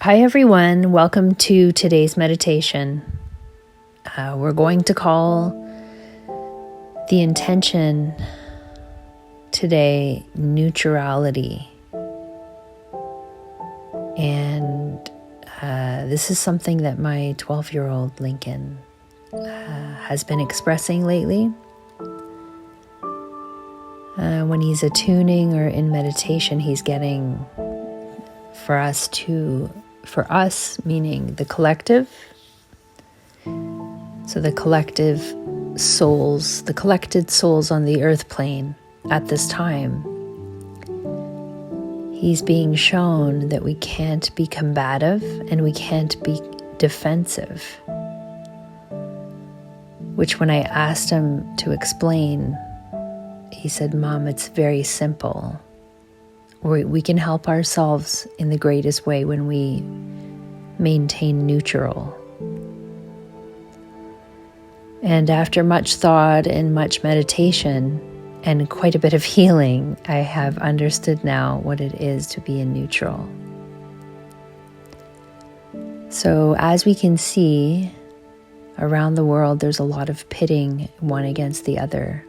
Hi everyone, welcome to today's meditation. We're going to call the intention today neutrality. And this is something that my 12-year-old Lincoln has been expressing lately. When he's attuning or in meditation, he's getting for us, meaning the collective. So the collected souls on the earth plane at this time, he's being shown that we can't be combative and we can't be defensive. Which when I asked him to explain, he said, "Mom, it's very simple. We can help ourselves in the greatest way when we maintain neutral." And after much thought and much meditation and quite a bit of healing, I have understood now what it is to be in neutral. So as we can see around the world, there's a lot of pitting one against the other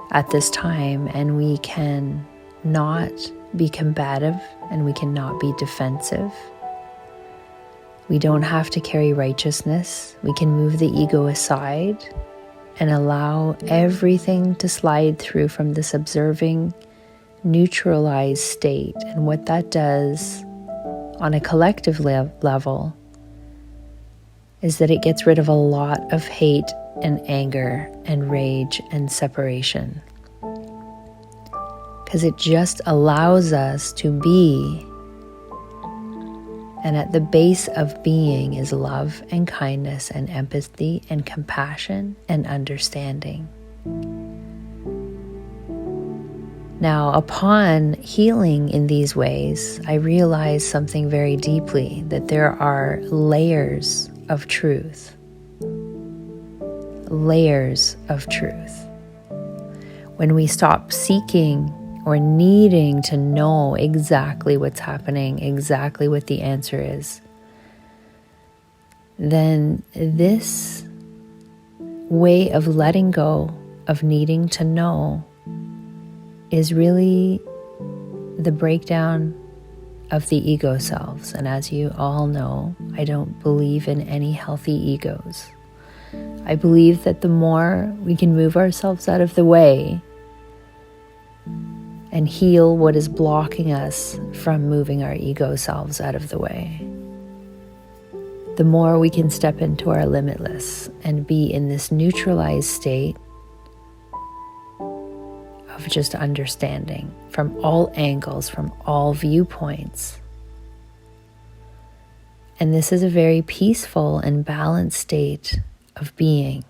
at this time, and we can not be combative and we cannot be defensive. We don't have to carry righteousness. We can move the ego aside and allow everything to slide through from this observing, neutralized state. And what that does on a collective level is that it gets rid of a lot of hate and anger and rage and separation. Because it just allows us to be. And at the base of being is love and kindness and empathy and compassion and understanding. Now, upon healing in these ways, I realized something very deeply, that there are layers of truth. Layers of truth. When we stop seeking or needing to know exactly what's happening, exactly what the answer is, then this way of letting go of needing to know is really the breakdown of the ego selves. And as you all know, I don't believe in any healthy egos. I believe that the more we can move ourselves out of the way and heal what is blocking us from moving our ego selves out of the way, the more we can step into our limitless and be in this neutralized state of just understanding from all angles, from all viewpoints. And this is a very peaceful and balanced state of being.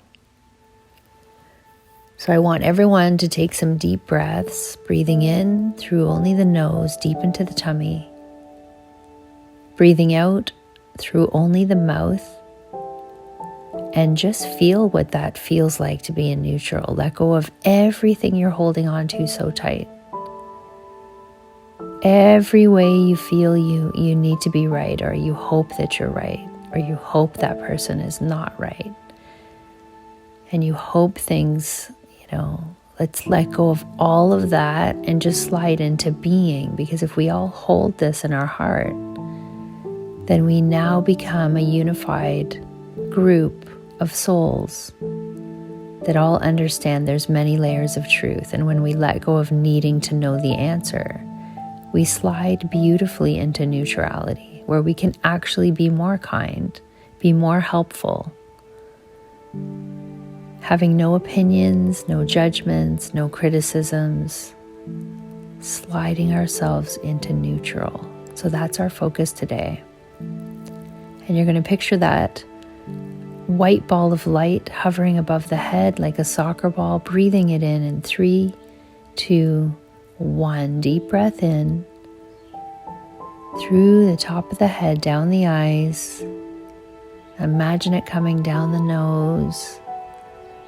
So I want everyone to take some deep breaths, breathing in through only the nose, deep into the tummy. Breathing out through only the mouth. And just feel what that feels like to be in neutral. Let go of everything you're holding on to so tight. Every way you feel you need to be right, or you hope that you're right, or you hope that person is not right. And you hope things, let's let go of all of that and just slide into being. Because if we all hold this in our heart, then we now become a unified group of souls that all understand there's many layers of truth. And when we let go of needing to know the answer, we slide beautifully into neutrality, where we can actually be more kind, be more helpful, having no opinions, no judgments, no criticisms, sliding ourselves into neutral. So that's our focus today. And you're going to picture that white ball of light hovering above the head like a soccer ball, breathing it in 3, 2, 1. Deep breath in through the top of the head, down the eyes. Imagine it coming down the nose,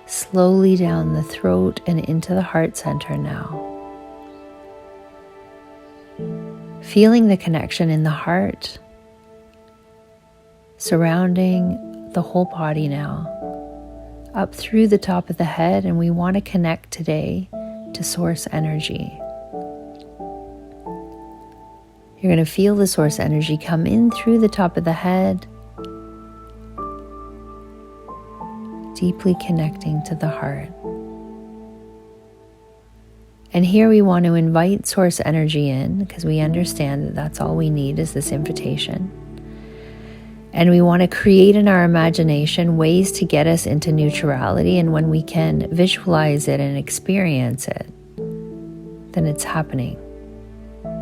slowly down the throat and into the heart center now. Feeling the connection in the heart surrounding the whole body now, up through the top of the head, and we want to connect today to source energy. You're going to feel the source energy come in through the top of the head, deeply connecting to the heart. And here we want to invite source energy in, because we understand that that's all we need is this invitation. And we want to create in our imagination ways to get us into neutrality. And when we can visualize it and experience it, then it's happening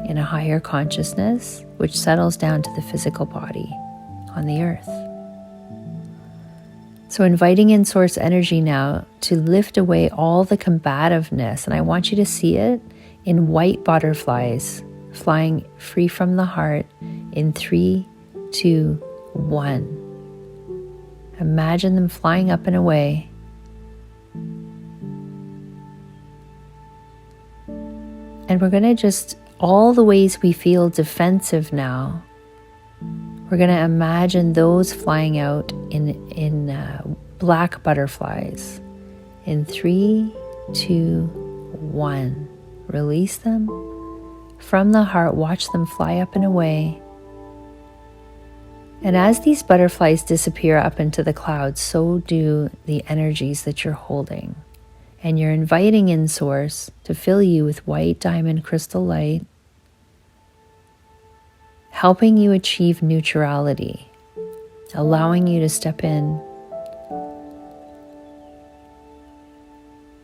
in a higher consciousness, which settles down to the physical body on the earth. So inviting in source energy now to lift away all the combativeness. And I want you to see it in white butterflies flying free from the heart in 3, 2, 1. Imagine them flying up and away. And we're going to just, all the ways we feel defensive now, we're going to imagine those flying out in black butterflies. In 3, 2, 1. Release them from the heart. Watch them fly up and away. And as these butterflies disappear up into the clouds, so do the energies that you're holding. And you're inviting in source to fill you with white diamond crystal light, helping you achieve neutrality, allowing you to step in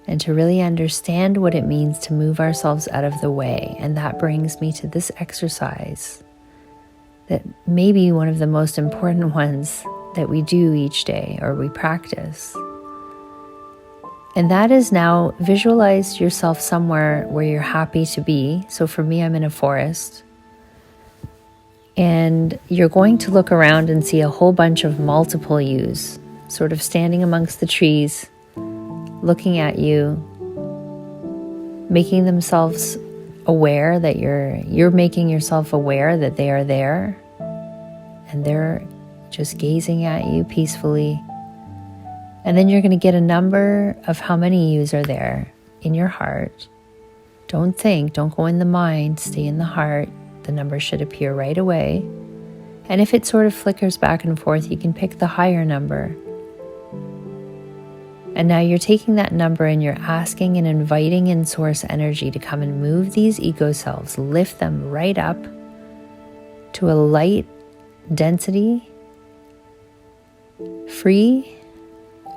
and to really understand what it means to move ourselves out of the way. And that brings me to this exercise that may be one of the most important ones that we do each day or we practice. And that is now visualize yourself somewhere where you're happy to be. So for me, I'm in a forest. And you're going to look around and see a whole bunch of multiple yous sort of standing amongst the trees, looking at you, making themselves aware that you're making yourself aware that they are there, and they're just gazing at you peacefully. And then you're going to get a number of how many yous are there in your heart. Don't think, don't go in the mind, stay in the heart. The number should appear right away. And if it sort of flickers back and forth, you can pick the higher number. And now you're taking that number and you're asking and inviting in source energy to come and move these ego selves, lift them right up to a light density, free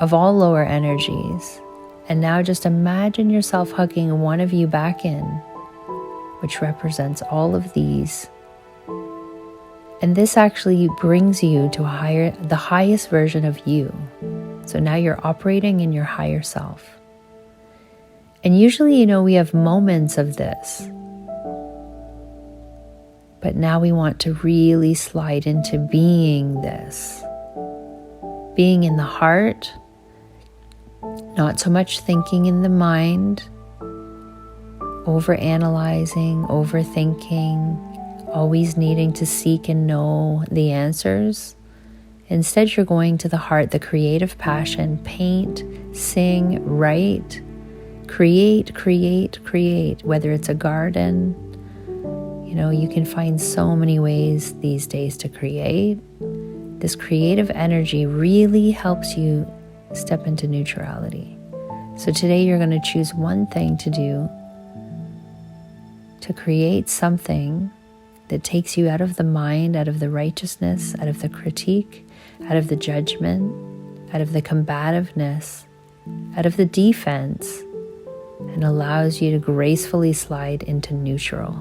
of all lower energies. And now just imagine yourself hugging one of you back in, which represents all of these. And this actually brings you to the highest version of you. So now you're operating in your higher self. And usually, we have moments of this. But now we want to really slide into being this. Being in the heart, not so much thinking in the mind, overanalyzing, overthinking, always needing to seek and know the answers. Instead, you're going to the heart, the creative passion, paint, sing, write, create, whether it's a garden. You can find so many ways these days to create. This creative energy really helps you step into neutrality. So today you're going to choose one thing to do to create something that takes you out of the mind, out of the righteousness, out of the critique, out of the judgment, out of the combativeness, out of the defense, and allows you to gracefully slide into neutral.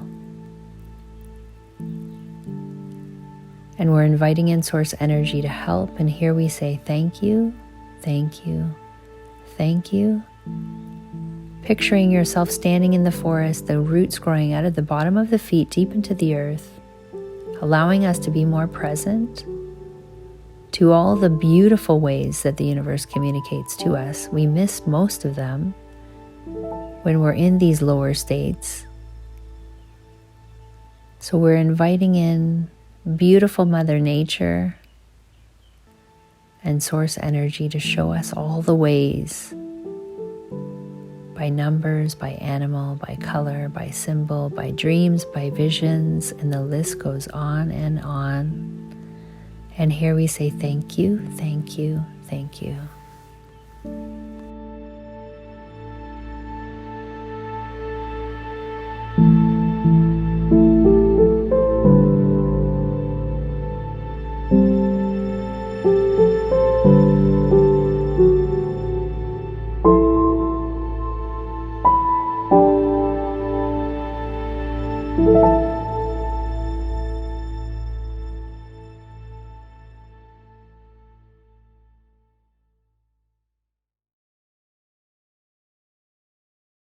And we're inviting in source energy to help. And here we say, thank you, thank you, thank you. Picturing yourself standing in the forest, the roots growing out of the bottom of the feet deep into the earth, allowing us to be more present to all the beautiful ways that the universe communicates to us. We miss most of them when we're in these lower states. So we're inviting in beautiful Mother Nature, and source energy to show us all the ways, by numbers, by animal, by color, by symbol, by dreams, by visions, and the list goes on and on. And here we say thank you, thank you, thank you.